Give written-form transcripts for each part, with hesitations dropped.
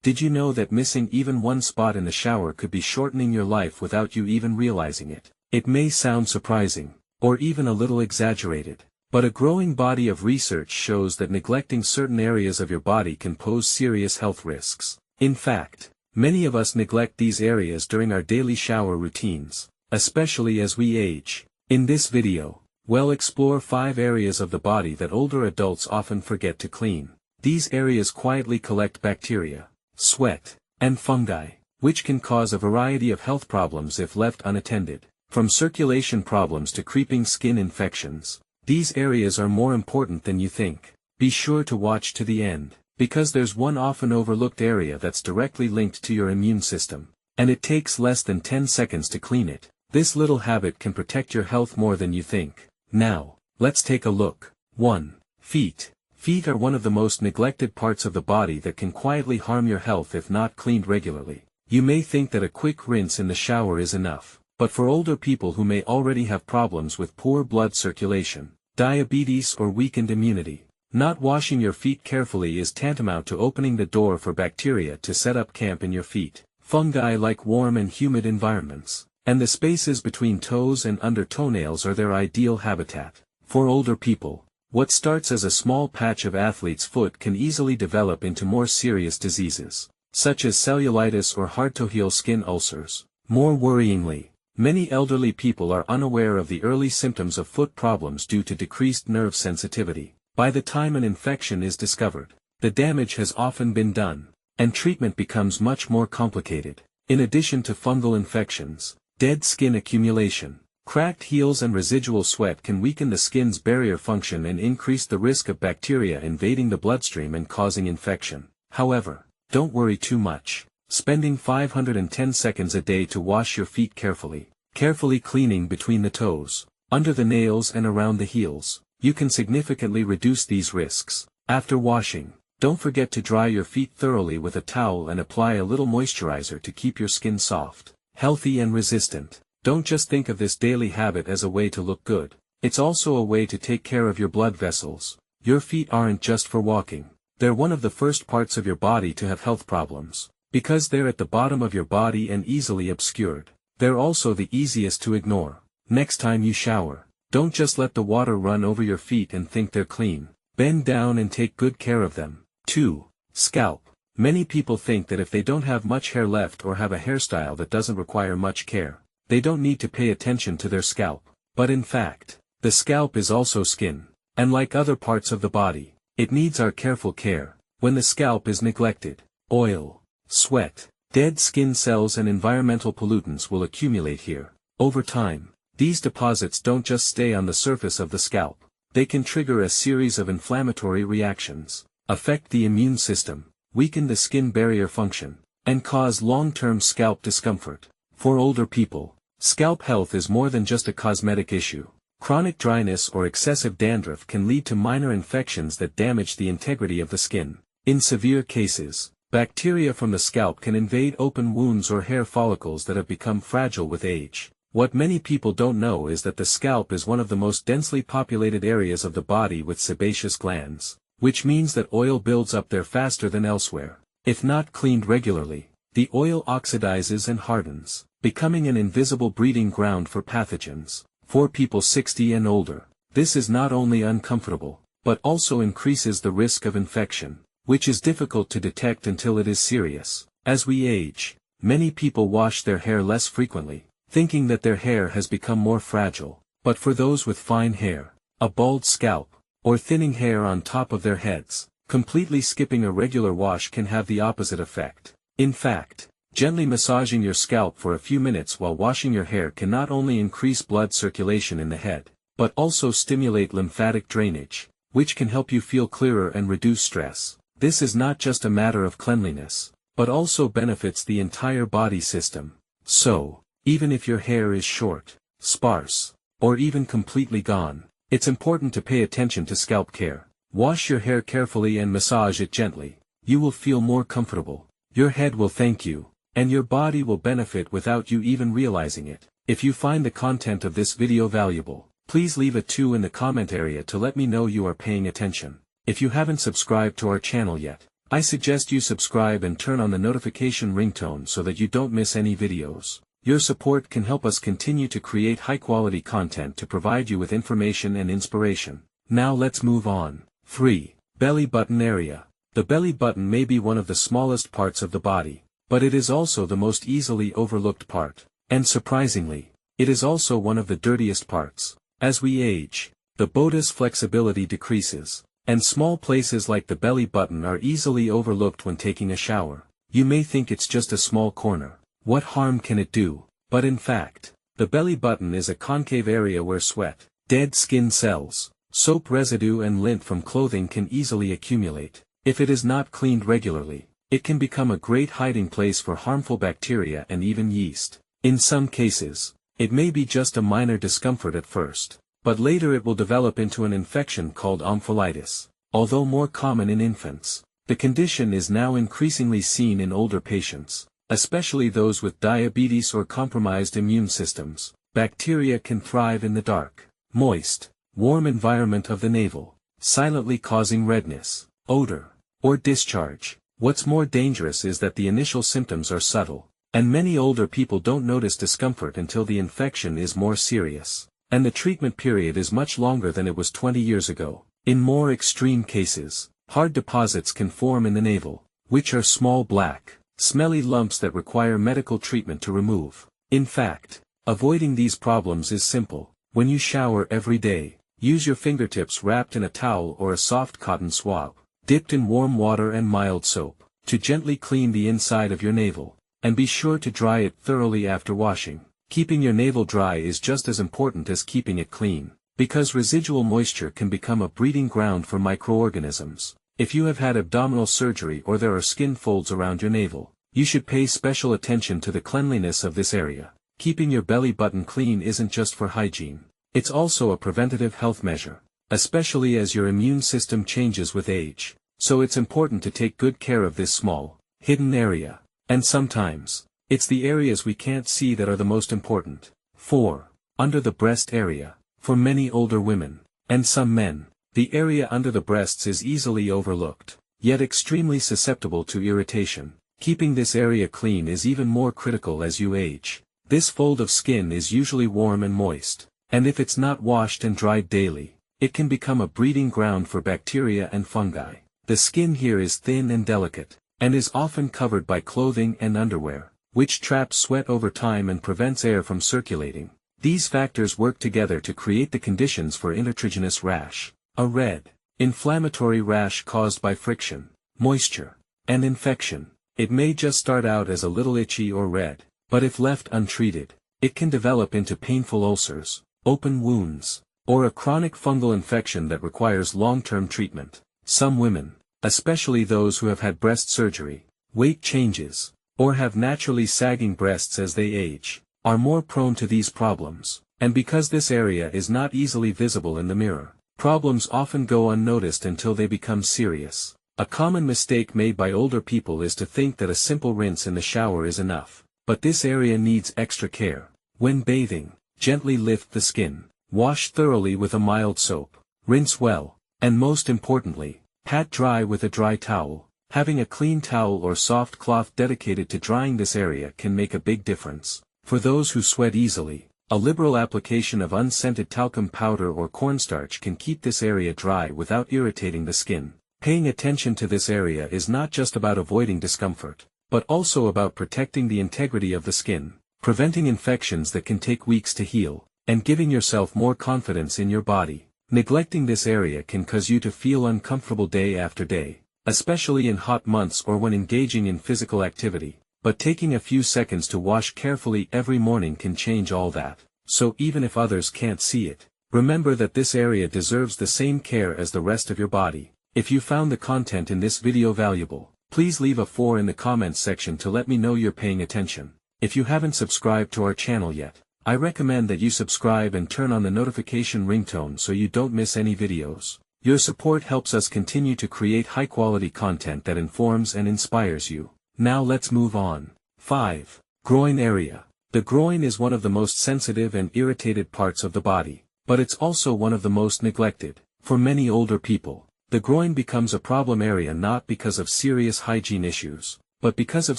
Did you know that missing even one spot in the shower could be shortening your life without you even realizing it? It may sound surprising, or even a little exaggerated, but a growing body of research shows that neglecting certain areas of your body can pose serious health risks. In fact, many of us neglect these areas during our daily shower routines, especially as we age. In this video, we'll explore 5 areas of the body that older adults often forget to clean. These areas quietly collect bacteria, sweat, and fungi, which can cause a variety of health problems if left unattended. From circulation problems to creeping skin infections, these areas are more important than you think. Be sure to watch to the end, because there's one often overlooked area that's directly linked to your immune system, and it takes less than 10 seconds to clean it. This little habit can protect your health more than you think. Now, let's take a look. 1. Feet. Feet are one of the most neglected parts of the body that can quietly harm your health if not cleaned regularly. You may think that a quick rinse in the shower is enough, but for older people who may already have problems with poor blood circulation, diabetes or weakened immunity, not washing your feet carefully is tantamount to opening the door for bacteria to set up camp in your feet. Fungi like warm and humid environments, and the spaces between toes and under toenails are their ideal habitat. For older people, what starts as a small patch of athlete's foot can easily develop into more serious diseases, such as cellulitis or hard-to-heal skin ulcers. More worryingly, many elderly people are unaware of the early symptoms of foot problems due to decreased nerve sensitivity. By the time an infection is discovered, the damage has often been done, and treatment becomes much more complicated. In addition to fungal infections, dead skin accumulation, cracked heels and residual sweat can weaken the skin's barrier function and increase the risk of bacteria invading the bloodstream and causing infection. However, don't worry too much. Spending 510 seconds a day to wash your feet carefully cleaning between the toes, under the nails and around the heels, you can significantly reduce these risks. After washing, don't forget to dry your feet thoroughly with a towel and apply a little moisturizer to keep your skin soft, healthy and resistant. Don't just think of this daily habit as a way to look good. It's also a way to take care of your blood vessels. Your feet aren't just for walking. They're one of the first parts of your body to have health problems. Because they're at the bottom of your body and easily obscured, they're also the easiest to ignore. Next time you shower, don't just let the water run over your feet and think they're clean. Bend down and take good care of them. 2. Scalp. Many people think that if they don't have much hair left or have a hairstyle that doesn't require much care, they don't need to pay attention to their scalp. But in fact, the scalp is also skin, and like other parts of the body, it needs our careful care. When the scalp is neglected, oil, sweat, dead skin cells and environmental pollutants will accumulate here. Over time, these deposits don't just stay on the surface of the scalp. They can trigger a series of inflammatory reactions, affect the immune system, weaken the skin barrier function, and cause long-term scalp discomfort. For older people, scalp health is more than just a cosmetic issue. Chronic dryness or excessive dandruff can lead to minor infections that damage the integrity of the skin. In severe cases, bacteria from the scalp can invade open wounds or hair follicles that have become fragile with age. What many people don't know is that the scalp is one of the most densely populated areas of the body with sebaceous glands, which means that oil builds up there faster than elsewhere. If not cleaned regularly, the oil oxidizes and hardens, becoming an invisible breeding ground for pathogens. For people 60 and older, this is not only uncomfortable, but also increases the risk of infection, which is difficult to detect until it is serious. As we age, many people wash their hair less frequently, thinking that their hair has become more fragile. But for those with fine hair, a bald scalp, or thinning hair on top of their heads, completely skipping a regular wash can have the opposite effect. In fact, gently massaging your scalp for a few minutes while washing your hair can not only increase blood circulation in the head, but also stimulate lymphatic drainage, which can help you feel clearer and reduce stress. This is not just a matter of cleanliness, but also benefits the entire body system. So, even if your hair is short, sparse, or even completely gone, it's important to pay attention to scalp care. Wash your hair carefully and massage it gently. You will feel more comfortable. Your head will thank you, and your body will benefit without you even realizing it. If you find the content of this video valuable, please leave a 2 in the comment area to let me know you are paying attention. If you haven't subscribed to our channel yet, I suggest you subscribe and turn on the notification ringtone so that you don't miss any videos. Your support can help us continue to create high-quality content to provide you with information and inspiration. Now let's move on. 3. Belly button area. The belly button may be one of the smallest parts of the body, but it is also the most easily overlooked part. And surprisingly, it is also one of the dirtiest parts. As we age, the body's flexibility decreases, and small places like the belly button are easily overlooked when taking a shower. You may think it's just a small corner. What harm can it do? But in fact, the belly button is a concave area where sweat, dead skin cells, soap residue and lint from clothing can easily accumulate. If it is not cleaned regularly, it can become a great hiding place for harmful bacteria and even yeast. In some cases, it may be just a minor discomfort at first, but later it will develop into an infection called omphalitis. Although more common in infants, the condition is now increasingly seen in older patients, especially those with diabetes or compromised immune systems. Bacteria can thrive in the dark, moist, warm environment of the navel, silently causing redness, odor, or discharge. What's more dangerous is that the initial symptoms are subtle, and many older people don't notice discomfort until the infection is more serious, and the treatment period is much longer than it was 20 years ago. In more extreme cases, hard deposits can form in the navel, which are small black, smelly lumps that require medical treatment to remove. In fact, avoiding these problems is simple. When you shower every day, use your fingertips wrapped in a towel or a soft cotton swab, dipped in warm water and mild soap, to gently clean the inside of your navel, and be sure to dry it thoroughly after washing. Keeping your navel dry is just as important as keeping it clean, because residual moisture can become a breeding ground for microorganisms. If you have had abdominal surgery or there are skin folds around your navel, you should pay special attention to the cleanliness of this area. Keeping your belly button clean isn't just for hygiene, it's also a preventative health measure, especially as your immune system changes with age. So it's important to take good care of this small, hidden area. And sometimes, it's the areas we can't see that are the most important. 4. Under the breast area. For many older women, and some men, the area under the breasts is easily overlooked, yet extremely susceptible to irritation. Keeping this area clean is even more critical as you age. This fold of skin is usually warm and moist, and if it's not washed and dried daily, it can become a breeding ground for bacteria and fungi. The skin here is thin and delicate, and is often covered by clothing and underwear, which traps sweat over time and prevents air from circulating. These factors work together to create the conditions for intertriginous rash, a red, inflammatory rash caused by friction, moisture, and infection. It may just start out as a little itchy or red, but if left untreated, it can develop into painful ulcers, open wounds, or a chronic fungal infection that requires long-term treatment. Some women, especially those who have had breast surgery, weight changes, or have naturally sagging breasts as they age, are more prone to these problems. And because this area is not easily visible in the mirror, problems often go unnoticed until they become serious. A common mistake made by older people is to think that a simple rinse in the shower is enough, but this area needs extra care. When bathing, gently lift the skin, wash thoroughly with a mild soap, rinse well, and most importantly, pat dry with a dry towel. Having a clean towel or soft cloth dedicated to drying this area can make a big difference. For those who sweat easily, a liberal application of unscented talcum powder or cornstarch can keep this area dry without irritating the skin. Paying attention to this area is not just about avoiding discomfort, but also about protecting the integrity of the skin, preventing infections that can take weeks to heal, and giving yourself more confidence in your body. Neglecting this area can cause you to feel uncomfortable day after day, especially in hot months or when engaging in physical activity. But taking a few seconds to wash carefully every morning can change all that. So even if others can't see it, remember that this area deserves the same care as the rest of your body. If you found the content in this video valuable, please leave a 4 in the comments section to let me know you're paying attention. If you haven't subscribed to our channel yet, I recommend that you subscribe and turn on the notification ringtone so you don't miss any videos. Your support helps us continue to create high-quality content that informs and inspires you. Now let's move on. 5. Groin area. The groin is one of the most sensitive and irritated parts of the body, but it's also one of the most neglected. For many older people, The groin becomes a problem area not because of serious hygiene issues, but because of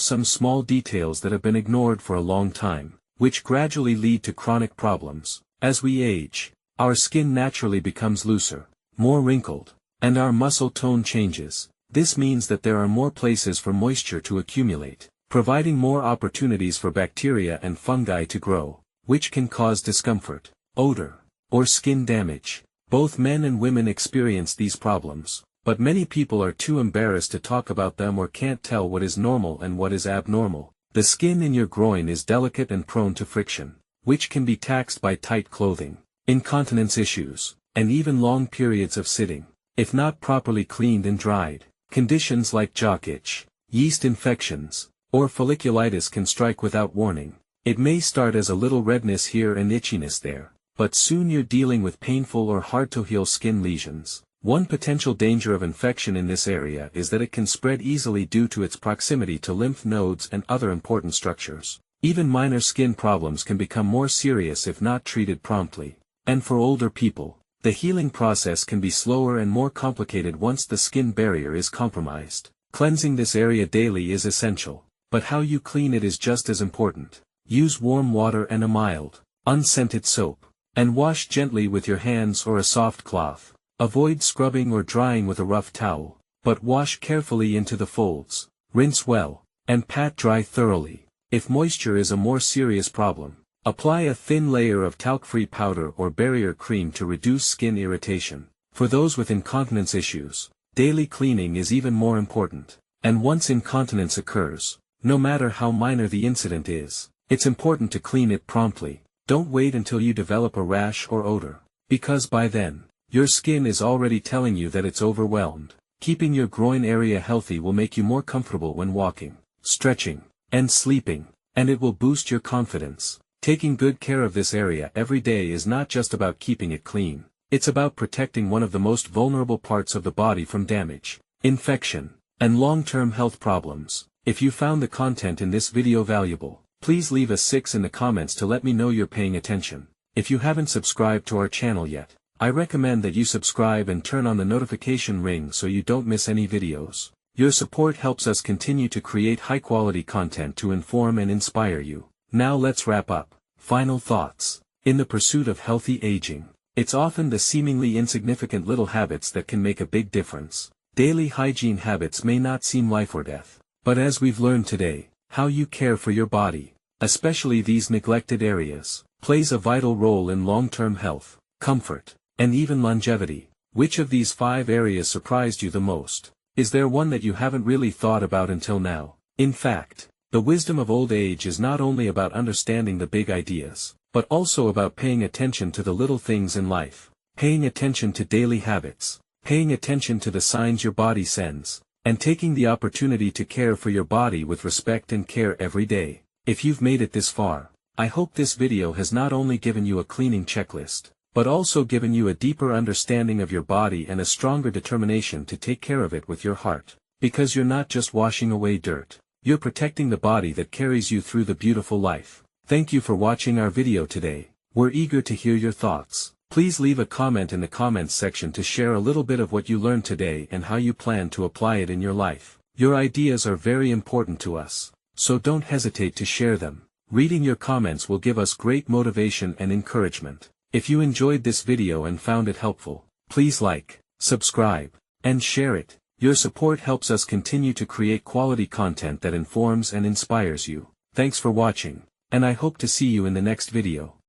some small details that have been ignored for a long time, which gradually lead to chronic problems. As we age, our skin naturally becomes looser, more wrinkled, and our muscle tone changes. This means that there are more places for moisture to accumulate, providing more opportunities for bacteria and fungi to grow, which can cause discomfort, odor, or skin damage. Both men and women experience these problems, but many people are too embarrassed to talk about them or can't tell what is normal and what is abnormal. The skin in your groin is delicate and prone to friction, which can be taxed by tight clothing, incontinence issues, and even long periods of sitting. If not properly cleaned and dried, conditions like jock itch, yeast infections, or folliculitis can strike without warning. It may start as a little redness here and itchiness there, but soon you're dealing with painful or hard-to-heal skin lesions. One potential danger of infection in this area is that it can spread easily due to its proximity to lymph nodes and other important structures. Even minor skin problems can become more serious if not treated promptly. And for older people, the healing process can be slower and more complicated once the skin barrier is compromised. Cleansing this area daily is essential, but how you clean it is just as important. Use warm water and a mild, unscented soap, and wash gently with your hands or a soft cloth. Avoid scrubbing or drying with a rough towel, but wash carefully into the folds, rinse well, and pat dry thoroughly. If moisture is a more serious problem, apply a thin layer of talc-free powder or barrier cream to reduce skin irritation. For those with incontinence issues, daily cleaning is even more important. And once incontinence occurs, no matter how minor the incident is, it's important to clean it promptly. Don't wait until you develop a rash or odor, because by then, your skin is already telling you that it's overwhelmed. Keeping your groin area healthy will make you more comfortable when walking, stretching, and sleeping, and it will boost your confidence. Taking good care of this area every day is not just about keeping it clean, it's about protecting one of the most vulnerable parts of the body from damage, infection, and long-term health problems. If you found the content in this video valuable, please leave a 6 in the comments to let me know you're paying attention. If you haven't subscribed to our channel yet, I recommend that you subscribe and turn on the notification ring so you don't miss any videos. Your support helps us continue to create high-quality content to inform and inspire you. Now let's wrap up. Final thoughts. In the pursuit of healthy aging, it's often the seemingly insignificant little habits that can make a big difference. Daily hygiene habits may not seem life or death, but as we've learned today, how you care for your body, especially these neglected areas, plays a vital role in long-term health, comfort, and even longevity. Which of these 5 areas surprised you the most? Is there one that you haven't really thought about until now? In fact, the wisdom of old age is not only about understanding the big ideas, but also about paying attention to the little things in life, paying attention to daily habits, paying attention to the signs your body sends, and taking the opportunity to care for your body with respect and care every day. If you've made it this far, I hope this video has not only given you a cleaning checklist, but also given you a deeper understanding of your body and a stronger determination to take care of it with your heart. Because you're not just washing away dirt, you're protecting the body that carries you through the beautiful life. Thank you for watching our video today. We're eager to hear your thoughts. Please leave a comment in the comments section to share a little bit of what you learned today and how you plan to apply it in your life. Your ideas are very important to us, so don't hesitate to share them. Reading your comments will give us great motivation and encouragement. If you enjoyed this video and found it helpful, please like, subscribe, and share it. Your support helps us continue to create quality content that informs and inspires you. Thanks for watching, and I hope to see you in the next video.